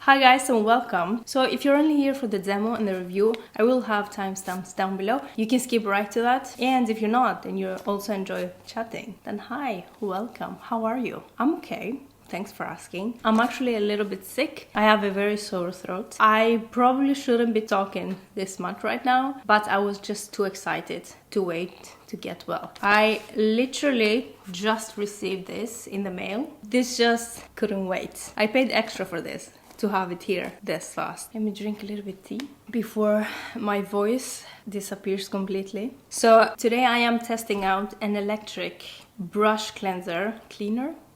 Hi guys and welcome. So if you're only here for the demo and the review, I will have timestamps down below. You can skip right to that. And if you're not and you also enjoy chatting, then hi, welcome. How are you? I'm okay. Thanks for asking. I'm actually a little bit sick. I have a very sore throat. I probably shouldn't be talking this much right now, but I was just too excited to wait to get well. I literally just received this in the mail. This just couldn't wait. I paid extra for this to have it here this fast. Let me drink a little bit tea before my voice disappears completely. So today I am testing out an electric brush cleaner.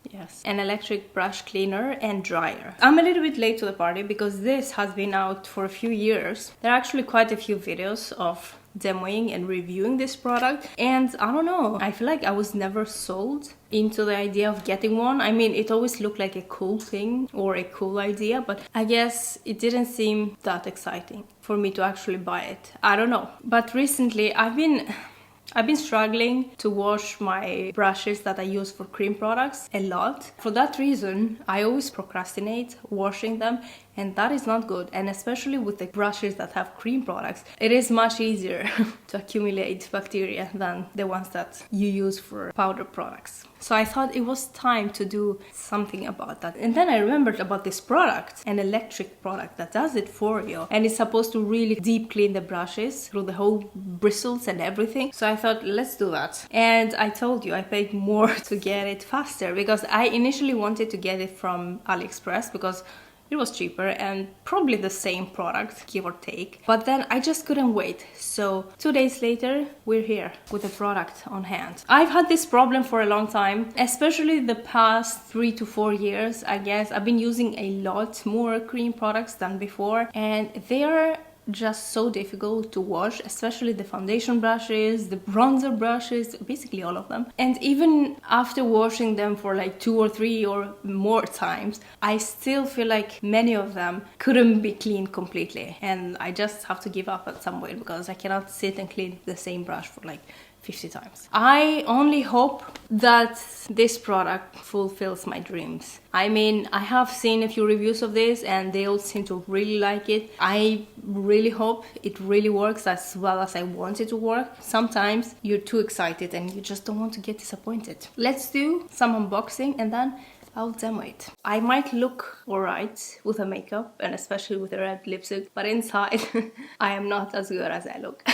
Yes, an electric brush cleaner and dryer. I'm a little bit late to the party because this has been out for a few years. There are actually quite a few videos of demoing and reviewing this product, and I don't know, I feel like I was never sold into the idea of getting one. I mean, it always looked like a cool thing or a cool idea, but I guess it didn't seem that exciting for me to actually buy it. I don't know, but recently I've been struggling to wash my brushes that I use for cream products a lot. For that reason, I always procrastinate washing them, and that is not good. And especially with the brushes that have cream products, it is much easier to accumulate bacteria than the ones that you use for powder products. So I thought it was time to do something about that. And then I remembered about this product, an electric product that does it for you. And it's supposed to really deep clean the brushes through the whole bristles and everything. So I thought, let's do that. And I told you I paid more to get it faster because I initially wanted to get it from AliExpress because it was cheaper and probably the same product, give or take. But then I just couldn't wait. So 2 days later, we're here with the product on hand. I've had this problem for a long time, especially the past 3 to 4 years, I guess. I've been using a lot more cream products than before, and they are just so difficult to wash, especially the foundation brushes, the bronzer brushes, basically all of them. And even after washing them for like 2 or 3 or more times, I still feel like many of them couldn't be cleaned completely, and I just have to give up at some point because I cannot sit and clean the same brush for like 50 times. I only hope that this product fulfills my dreams. I mean, I have seen a few reviews of this and they all seem to really like it. I really hope it really works as well as I want it to work. Sometimes you're too excited and you just don't want to get disappointed. Let's do some unboxing and then I'll demo it. I might look alright with the makeup and especially with the red lipstick, but inside I am not as good as I look.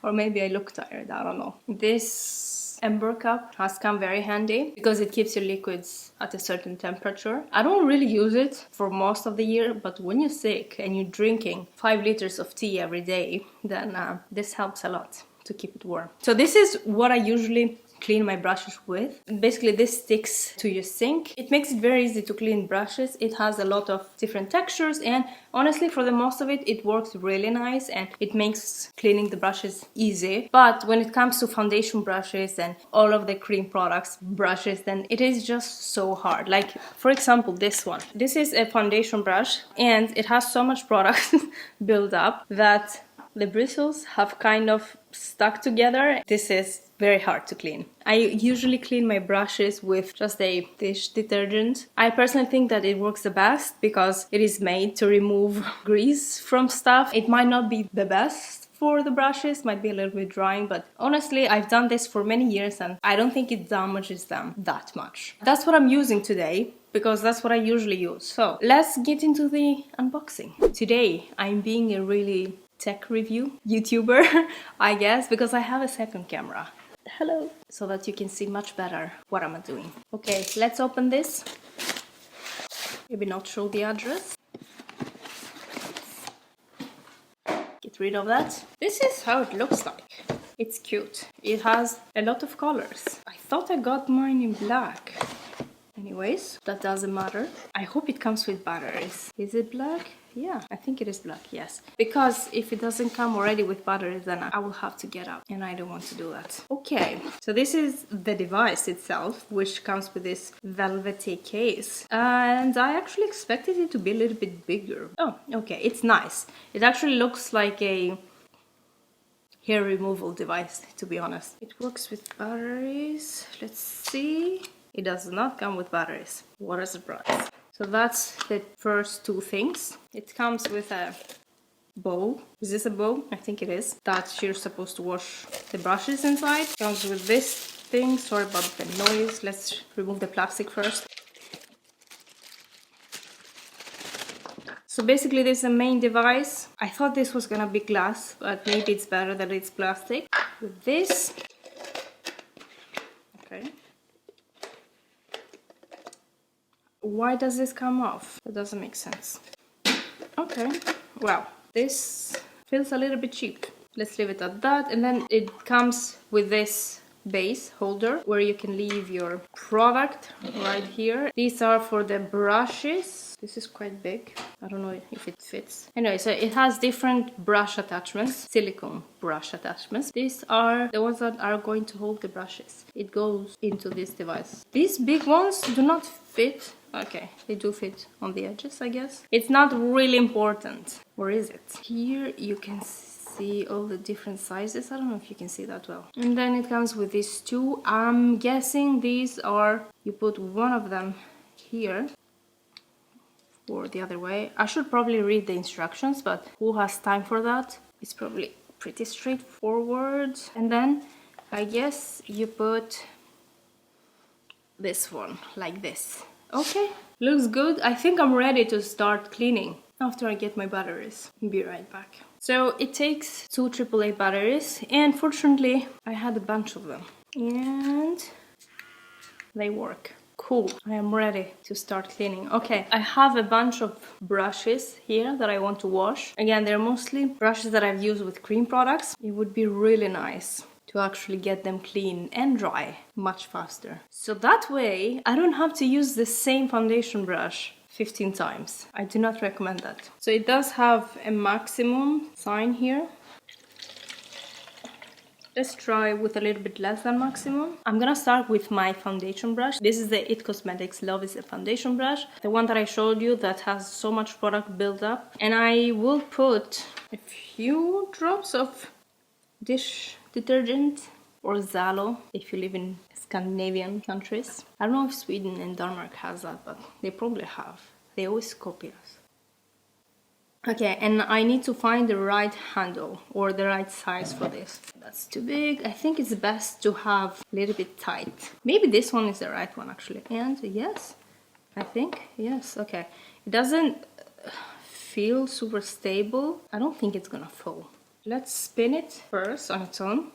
Or maybe I look tired, I don't know. This Ember cup has come very handy because it keeps your liquids at a certain temperature. I don't really use it for most of the year, but when you're sick and you're drinking 5 liters of tea every day, then this helps a lot to keep it warm. So this is what I usually clean my brushes with. Basically, this sticks to your sink. It makes it very easy to clean brushes. It has a lot of different textures, and honestly, for the most of it, it works really nice and it makes cleaning the brushes easy. But when it comes to foundation brushes and all of the cream products brushes, then it is just so hard. Like, for example, this one. This is a foundation brush and it has so much product built up that the bristles have kind of stuck together. This is very hard to clean. I usually clean my brushes with just a dish detergent. I personally think that it works the best because it is made to remove grease from stuff. It might not be the best for the brushes, might be a little bit drying, but honestly, I've done this for many years and I don't think it damages them that much. That's what I'm using today, because that's what I usually use. So let's get into the unboxing. Today, I'm being a really tech review YouTuber, I guess, because I have a second camera. Hello! So that you can see much better what I'm doing. Okay, let's open this. Maybe not show the address. Get rid of that. This is how it looks like. It's cute. It has a lot of colors. I thought I got mine in black. Anyways, that doesn't matter. I hope it comes with batteries. Is it black? Yeah, I think it is black, yes. Because if it doesn't come already with batteries, then I will have to get up, and I don't want to do that. Okay, so this is the device itself, which comes with this velvety case. And I actually expected it to be a little bit bigger. Oh, okay, it's nice. It actually looks like a hair removal device, to be honest. It works with batteries. Let's see. It does not come with batteries. What a surprise. So that's the first two things. It comes with a bowl. Is this a bowl? I think it is. That you're supposed to wash the brushes inside. Comes with this thing. Sorry about the noise. Let's remove the plastic first. So basically this is the main device. I thought this was gonna be glass, but maybe it's better that it's plastic. With this. Okay. Why does this come off? That doesn't make sense. Okay. Well, this feels a little bit cheap. Let's leave it at that. And then it comes with this base holder where you can leave your product right here. These are for the brushes. This is quite big. I don't know if it fits. Anyway, so it has different brush attachments, silicone brush attachments. These are the ones that are going to hold the brushes. It goes into this device. These big ones do not fit. Okay, they do fit on the edges, I guess. It's not really important. Or is it? Here you can see all the different sizes. I don't know if you can see that well. And then it comes with these two. I'm guessing these are, you put one of them here or the other way. I should probably read the instructions, but who has time for that? It's probably pretty straightforward. And then I guess you put this one like this. Okay, looks good. I think I'm ready to start cleaning after I get my batteries. Be right back. So it takes 2 AAA batteries, and fortunately I had a bunch of them and they work. Cool, I am ready to start cleaning. Okay, I have a bunch of brushes here that I want to wash. Again, they're mostly brushes that I've used with cream products. It would be really nice to actually get them clean and dry much faster. So that way I don't have to use the same foundation brush 15 times. I do not recommend that. So it does have a maximum sign here. Let's try with a little bit less than maximum. I'm gonna start with my foundation brush. This is the 𝐅𝐻𝐋𝐿𝐼 Love is a foundation brush. The one that I showed you that has so much product built up. And I will put a few drops of dish detergent or Zalo if you live in Scandinavian countries. I don't know if Sweden and Denmark has that, but they probably have. They always copy us. Okay, and I need to find the right handle or the right size for this. That's too big. I think it's best to have a little bit tight. Maybe this one is the right one actually. And yes, I think, yes, okay. It doesn't feel super stable. I don't think it's gonna fall. Let's spin it first on its own.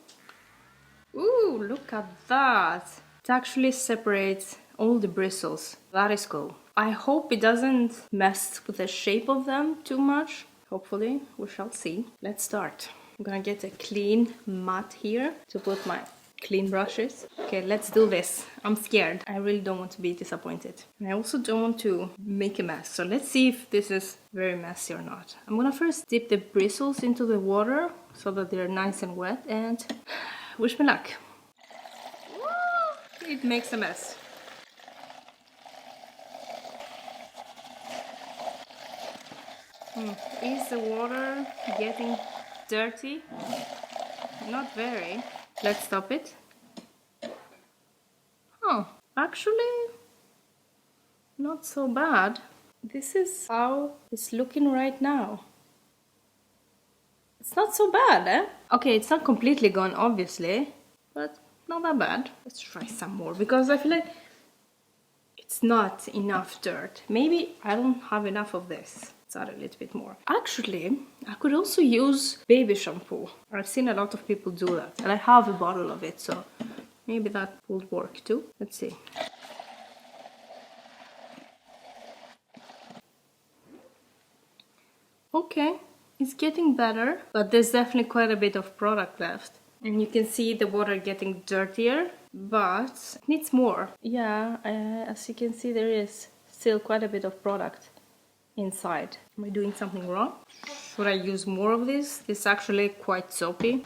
Ooh, look at that. It actually separates all the bristles. That is cool. I hope it doesn't mess with the shape of them too much. Hopefully, we shall see. Let's start. I'm gonna get a clean mat here to put my clean brushes. Okay, let's do this. I'm scared. I really don't want to be disappointed. And I also don't want to make a mess. So let's see if this is very messy or not. I'm gonna first dip the bristles into the water so that they're nice and wet, and wish me luck. Woo! It makes a mess. Is the water getting dirty? Not very. Let's stop it. Oh, actually, not so bad. This is how it's looking right now. It's not so bad, eh? Okay, it's not completely gone, obviously, but not that bad. Let's try some more, because I feel like it's not enough dirt. Maybe I don't have enough of this. Let's add a little bit more. Actually, I could also use baby shampoo. I've seen a lot of people do that, and I have a bottle of it, so maybe that would work too. Let's see. Okay, it's getting better, but there's definitely quite a bit of product left. And you can see the water getting dirtier, but it needs more. Yeah, as you can see, there is still quite a bit of product inside. Am I doing something wrong? Should I use more of this? This is actually quite soapy.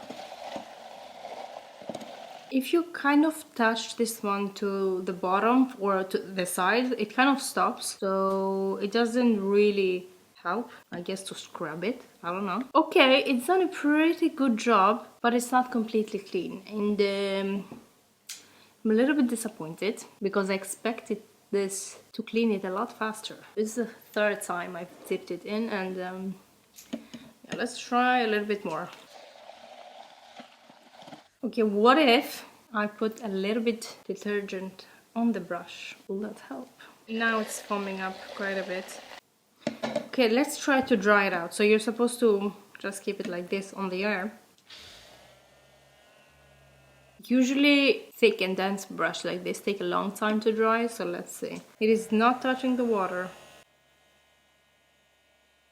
If you kind of touch this one to the bottom or to the side, it kind of stops, so it doesn't really help, I guess, to scrub it. I don't know. Okay, it's done a pretty good job, but it's not completely clean, and I'm a little bit disappointed because I expected this to clean it a lot faster. This is the third time I've dipped it in, and yeah, let's try a little bit more. Okay, what if I put a little bit detergent on the brush? Will that help? Now it's foaming up quite a bit. Okay, let's try to dry it out. So you're supposed to just keep it like this on the air. Usually thick and dense brush like this take a long time to dry, so let's see. It is not touching the water.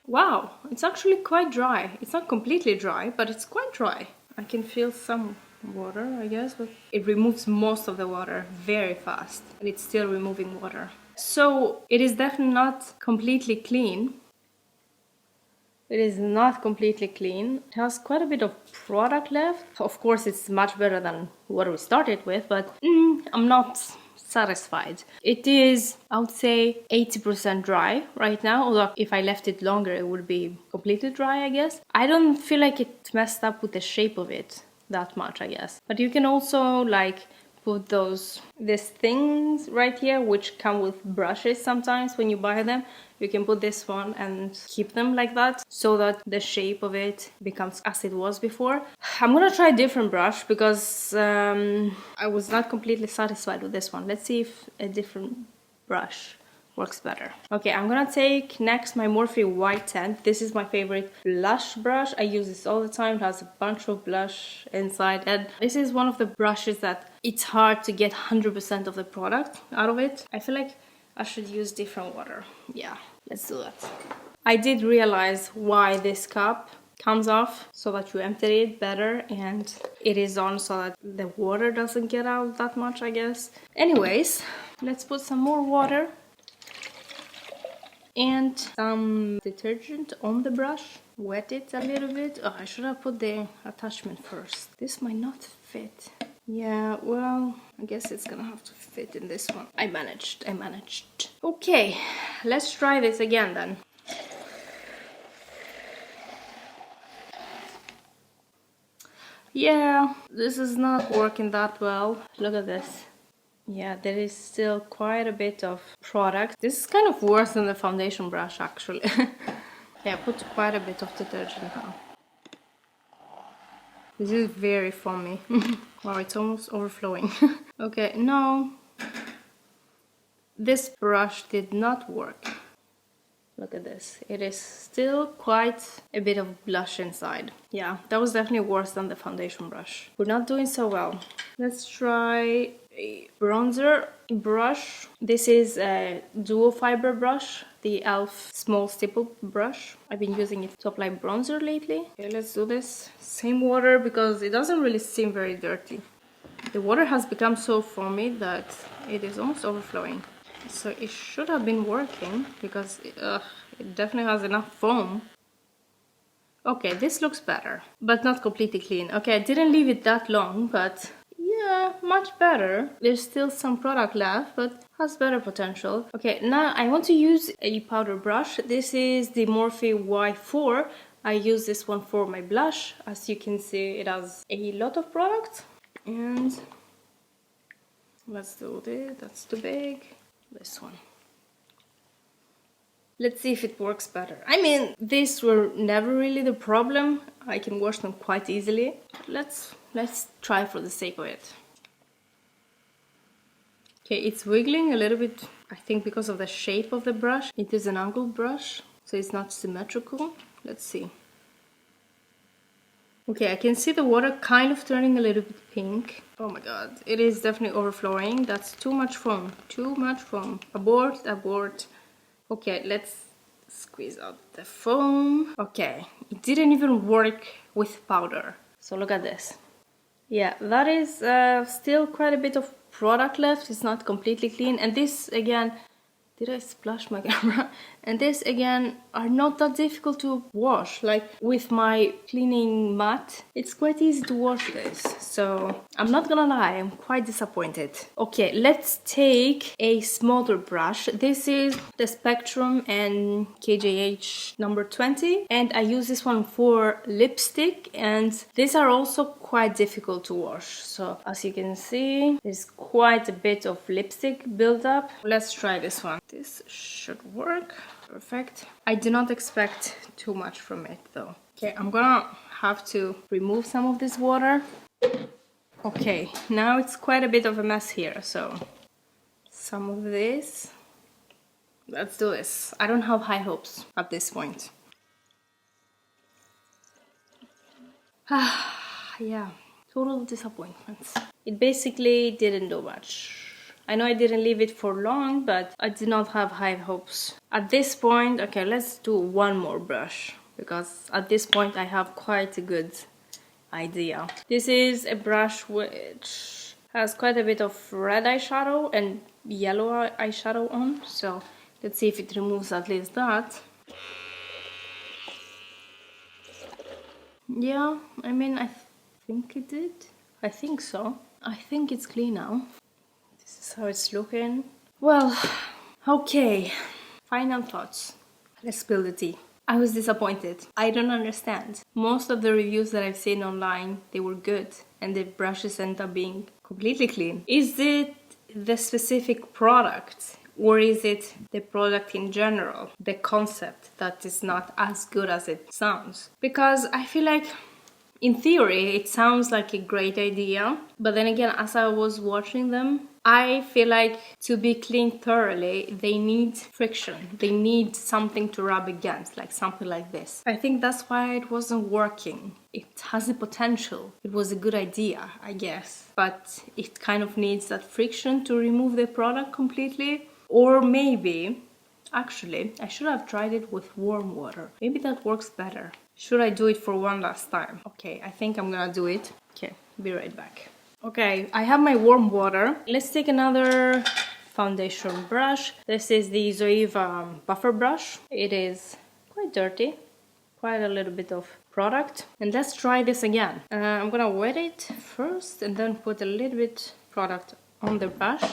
Wow, it's actually quite dry. It's not completely dry, but it's quite dry. I can feel some water, I guess, but it removes most of the water very fast, and it's still removing water. So it is definitely not completely clean. It is not completely clean. It has quite a bit of product left. Of course, it's much better than what we started with, but I'm not satisfied. It is, I would say, 80% dry right now, although if I left it longer, it would be completely dry, I guess. I don't feel like it messed up with the shape of it that much, I guess. But you can also like put these things right here, which come with brushes sometimes when you buy them. You can put this one and keep them like that, so that the shape of it becomes as it was before. I'm gonna try a different brush because I was not completely satisfied with this one. Let's see if a different brush works better. Okay, I'm gonna take next my Morphe White Tint. This is my favorite blush brush. I use this all the time. It has a bunch of blush inside, and this is one of the brushes that it's hard to get 100% of the product out of it. I feel like I should use different water. Yeah, let's do that. I did realize why this cup comes off, so that you empty it better, and it is on so that the water doesn't get out that much, I guess. Anyways, let's put some more water and some detergent on the brush. Wet it a little bit. Oh, I should have put the attachment first. This might not fit. Yeah, well, I guess it's gonna have to fit in this one. I managed. Okay, let's try this again then. Yeah, this is not working that well. Look at this. Yeah, there is still quite a bit of product. This is kind of worse than the foundation brush, actually. Yeah, I put quite a bit of detergent now. This is very foamy. Wow, it's almost overflowing. Okay, no. This brush did not work. Look at this. It is still quite a bit of blush inside. Yeah, that was definitely worse than the foundation brush. We're not doing so well. Let's try a bronzer brush. This is a duo fiber brush, the e.l.f. small stipple brush. I've been using it to apply bronzer lately. Okay, let's do this. Same water, because it doesn't really seem very dirty. The water has become so foamy that it is almost overflowing. So it should have been working, because it definitely has enough foam. Okay, this looks better, but not completely clean. Okay, I didn't leave it that long, but yeah, much better. There's still some product left, but has better potential. Okay, now I want to use a powder brush. This is the Morphe Y4. I use this one for my blush. As you can see, it has a lot of product. And let's do this. That's too big. This one. Let's see if it works better. I mean, these were never really the problem. I can wash them quite easily. Let's try for the sake of it. Okay, it's wiggling a little bit, I think because of the shape of the brush. It is an angled brush, so it's not symmetrical. Let's see. Okay, I can see the water kind of turning a little bit pink. Oh my god, it is definitely overflowing. That's too much foam. Too much foam. Abort, abort. Okay, let's squeeze out the foam. Okay, it didn't even work with powder. So look at this. Yeah, that is still quite a bit of product left. It's not completely clean. And this again, did I splash my camera? And this again are not that difficult to wash. Like with my cleaning mat, it's quite easy to wash this. So I'm not gonna lie, I'm quite disappointed. Okay, let's take a smaller brush. This is the Spectrum and KJH number 20. And I use this one for lipstick. And these are also quite difficult to wash. So as you can see, there's quite a bit of lipstick buildup. Let's try this one. This should work. Perfect. I do not expect too much from it though. Okay, I'm gonna have to remove some of this water. Okay, now it's quite a bit of a mess here, so some of this. Let's do this. I don't have high hopes at this point. Yeah, total disappointments. It basically didn't do much. I know I didn't leave it for long, but I did not have high hopes. At this point, okay, let's do one more brush, because at this point I have quite a good idea. This is a brush which has quite a bit of red eyeshadow and yellow eyeshadow on, so let's see if it removes at least that. Yeah, I mean, I think it did. I think so. I think it's clean now. This is how it's looking. Well, okay. Final thoughts. Let's spill the tea. I was disappointed. I don't understand. Most of the reviews that I've seen online, they were good, and the brushes end up being completely clean. Is it the specific product, or is it the product in general, the concept that is not as good as it sounds? Because I feel like in theory it sounds like a great idea, but then again, as I was watching them, I feel like to be cleaned thoroughly, they need friction. They need something to rub against, like something like this. I think that's why it wasn't working. It has the potential. It was a good idea, I guess, but it kind of needs that friction to remove the product completely. Or maybe, actually, I should have tried it with warm water. Maybe that works better. Should I do it for one last time? Okay, I think I'm gonna do it. Okay, be right back. Okay, I have my warm water. Let's take another foundation brush. This is the Zoeva buffer brush. It is quite dirty, quite a little bit of product. And let's try this again. I'm gonna wet it first and then put a little bit product on the brush.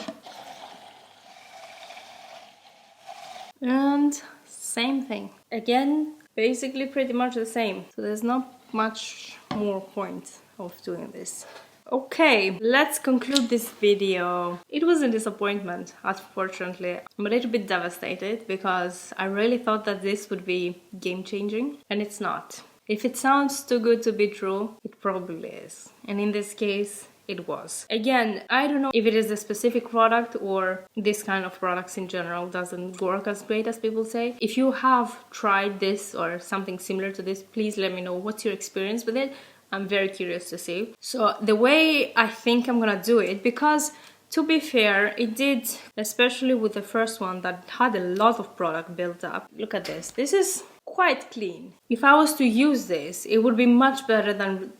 And same thing. Again, basically pretty much the same. So there's not much more point of doing this. Okay, let's conclude this video. It was a disappointment, unfortunately. I'm a little bit devastated because I really thought that this would be game-changing, and it's not. If it sounds too good to be true, it probably is. And in this case, it was. Again, I don't know if it is a specific product or this kind of products in general doesn't work as great as people say. If you have tried this or something similar to this, please let me know what's your experience with it. I'm very curious to see. So the way I think I'm gonna do it, because to be fair, it did, especially with the first one that had a lot of product built up. Look at this. This is quite clean. If I was to use this, it would be much better than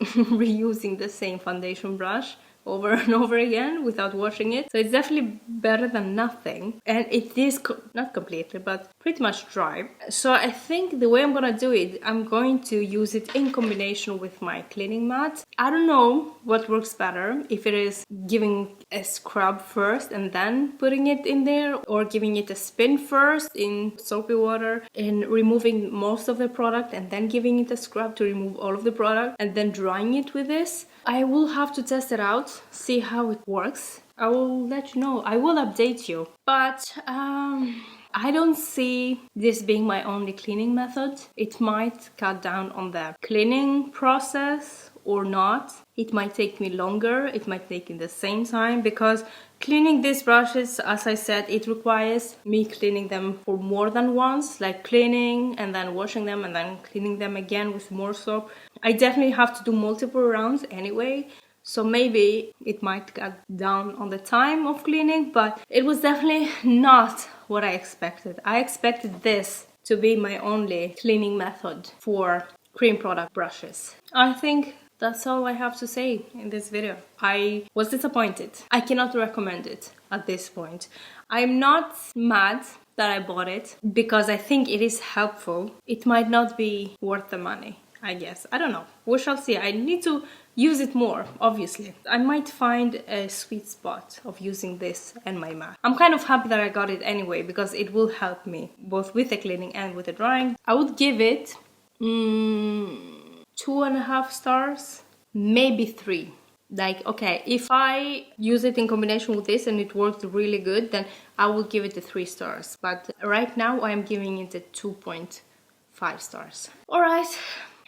reusing the same foundation brush over and over again without washing it. So it's definitely better than nothing. And it is not completely, but pretty much dry. So I think the way I'm gonna do it, I'm going to use it in combination with my cleaning mat. I don't know what works better, if it is giving a scrub first and then putting it in there, or giving it a spin first in soapy water and removing most of the product and then giving it a scrub to remove all of the product and then drying it with this. I will have to test it out, see how it works. I will let you know. I will update you. But I don't see this being my only cleaning method. It might cut down on the cleaning process or not. It might take me longer. It might take in the same time, because cleaning these brushes, as I said, it requires me cleaning them for more than once, like cleaning and then washing them and then cleaning them again with more soap. I definitely have to do multiple rounds anyway, so maybe it might cut down on the time of cleaning, but it was definitely not what I expected. I expected this to be my only cleaning method for cream product brushes. I think that's all I have to say in this video. I was disappointed. I cannot recommend it at this point. I'm not mad that I bought it because I think it is helpful. It might not be worth the money, I guess. I don't know. We shall see. I need to use it more, obviously. I might find a sweet spot of using this and my mat. I'm kind of happy that I got it anyway because it will help me both with the cleaning and with the drying. I would give it 2.5 stars maybe 3. Like, okay, if I use it in combination with this and it worked really good, then I will give it a 3 stars. But right now I'm giving it a 2.5 stars. Alright,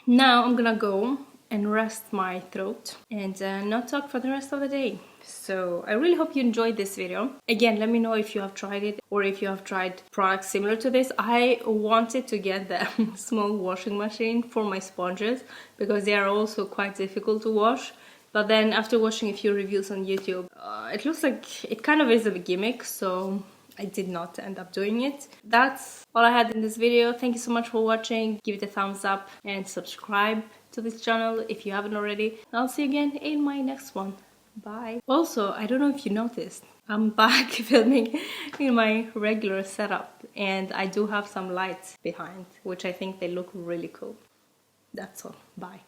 now I'm gonna go and rest my throat and not talk for the rest of the day. So I really hope you enjoyed this video. Again, let me know if you have tried it or if you have tried products similar to this. I wanted to get the small washing machine for my sponges because they are also quite difficult to wash. But then after watching a few reviews on YouTube, it looks like it kind of is a gimmick, so I did not end up doing it. That's all I had in this video. Thank you so much for watching. Give it a thumbs up and subscribe to this channel if you haven't already. I'll see you again in my next one. Bye. Also, I don't know if you noticed, I'm back filming in my regular setup and I do have some lights behind, which I think they look really cool. That's all. Bye.